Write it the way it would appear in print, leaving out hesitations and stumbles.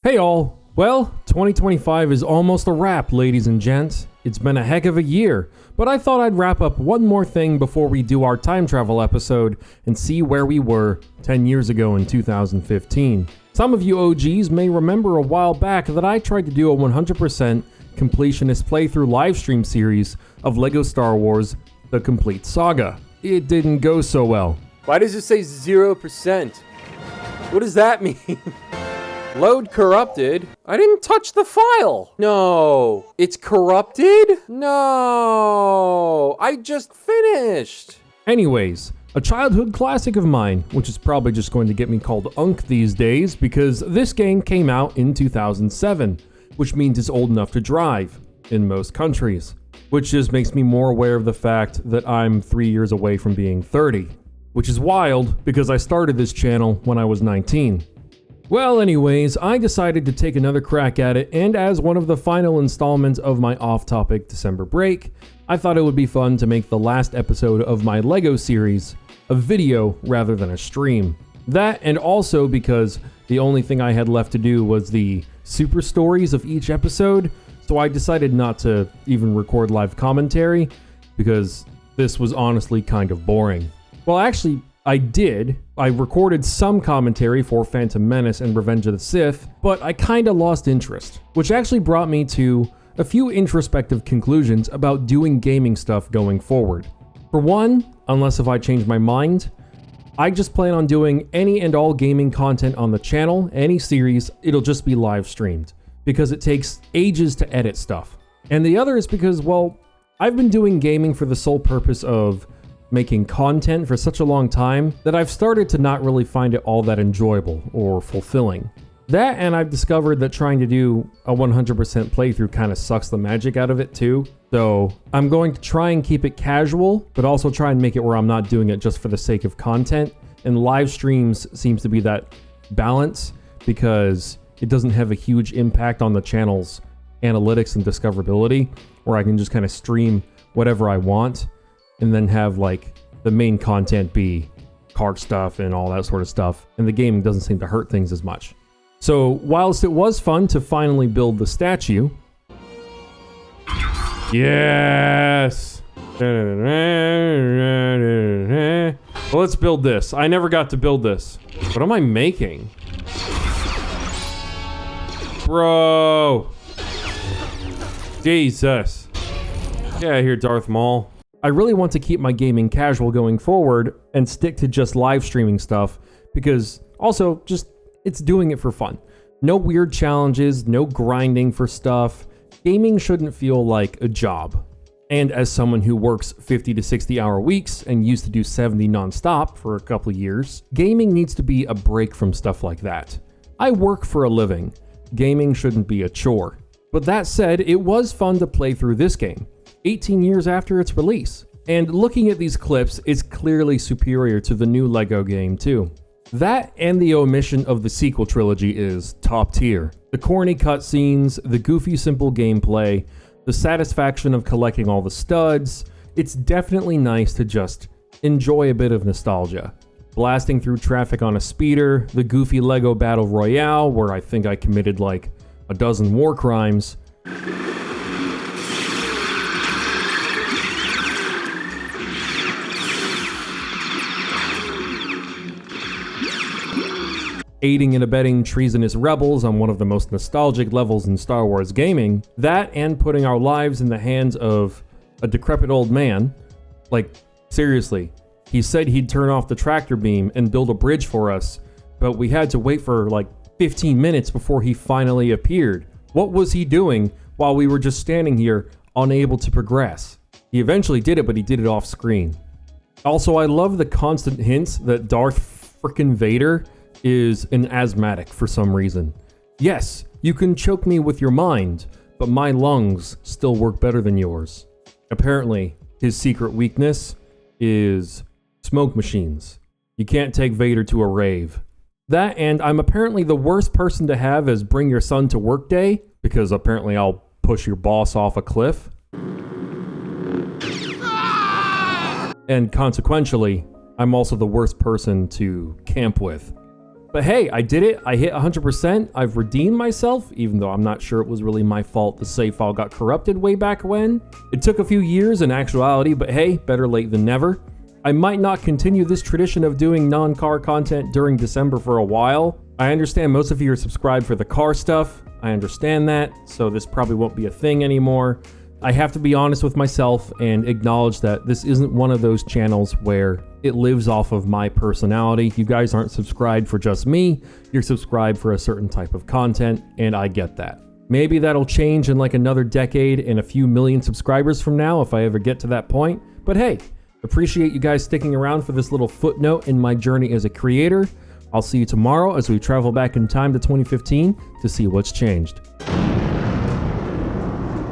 Hey all! Well, 2025 is almost a wrap, ladies and gents. It's been a heck of a year, but I thought I'd wrap up one more thing before we do our time travel episode and see where we were 10 years ago in 2015. Some of you OGs may remember a while back that I tried to do a 100% completionist playthrough livestream series of LEGO Star Wars The Complete Saga. It didn't go so well. Why does it say 0%? What does that mean? Load corrupted? I didn't touch the file. No. It's corrupted? No. I just finished. Anyways, a childhood classic of mine, which is probably just going to get me called Unk these days because this game came out in 2007, which means it's old enough to drive in most countries, which just makes me more aware of the fact that I'm 3 years away from being 30, which is wild because I started this channel when I was 19. Well, anyways, I decided to take another crack at it, and as one of the final installments of my off-topic December break, I thought it would be fun to make the last episode of my LEGO series a video rather than a stream. That, and also because the only thing I had left to do was the super stories of each episode, so I decided not to even record live commentary, because this was honestly kind of boring. Well, actually, I did. I recorded some commentary for Phantom Menace and Revenge of the Sith, but I kinda lost interest, which actually brought me to a few introspective conclusions about doing gaming stuff going forward. For one, unless if I change my mind, I just plan on doing any and all gaming content on the channel, any series, it'll just be live streamed, because it takes ages to edit stuff. And the other is because, well, I've been doing gaming for the sole purpose of making content for such a long time that I've started to not really find it all that enjoyable or fulfilling. That, and I've discovered that trying to do a 100% playthrough kind of sucks the magic out of it too. So I'm going to try and keep it casual, but also try and make it where I'm not doing it just for the sake of content. And live streams seems to be that balance because it doesn't have a huge impact on the channel's analytics and discoverability, where I can just kind of stream whatever I want and then have like the main content be car stuff and all that sort of stuff, and the gaming doesn't seem to hurt things as much. So whilst it was fun to finally build the statue, yes, well, let's build this. I never got to build this. What am I making? Bro, Jesus, get out of here, Darth Maul. I really want to keep my gaming casual going forward and stick to just live streaming stuff because also just it's doing it for fun. No weird challenges, no grinding for stuff. Gaming shouldn't feel like a job. And as someone who works 50 to 60 hour weeks and used to do 70 nonstop for a couple of years, gaming needs to be a break from stuff like that. I work for a living. Gaming shouldn't be a chore. But that said, it was fun to play through this game 18 years after its release. And looking at these clips, it's clearly superior to the new LEGO game too. That and the omission of the sequel trilogy is top tier. The corny cutscenes, the goofy simple gameplay, the satisfaction of collecting all the studs, it's definitely nice to just enjoy a bit of nostalgia. Blasting through traffic on a speeder, the goofy LEGO Battle Royale, where I think I committed like a dozen war crimes, aiding and abetting treasonous rebels on one of the most nostalgic levels in Star Wars gaming, that and putting our lives in the hands of a decrepit old man. Like, seriously, he said he'd turn off the tractor beam and build a bridge for us, but we had to wait for like 15 minutes before he finally appeared. What was he doing while we were just standing here, unable to progress? He eventually did it, but he did it off screen. Also, I love the constant hints that Darth frickin' Vader is an asthmatic for some reason. Yes, you can choke me with your mind, but my lungs still work better than yours. Apparently, his secret weakness is smoke machines. You can't take Vader to a rave. That, and I'm apparently the worst person to have as bring your son to work day, because apparently I'll push your boss off a cliff. And consequentially, I'm also the worst person to camp with. But hey, I did it. I hit 100%. I've redeemed myself, even though I'm not sure it was really my fault the save file got corrupted way back when. It took a few years in actuality, but hey, better late than never. I might not continue this tradition of doing non-car content during December for a while. I understand most of you are subscribed for the car stuff. I understand that, so this probably won't be a thing anymore. I have to be honest with myself and acknowledge that this isn't one of those channels where it lives off of my personality. You guys aren't subscribed for just me. You're subscribed for a certain type of content, and I get that. Maybe that'll change in like another decade and a few million subscribers from now if I ever get to that point. But hey, appreciate you guys sticking around for this little footnote in my journey as a creator. I'll see you tomorrow as we travel back in time to 2015 to see what's changed.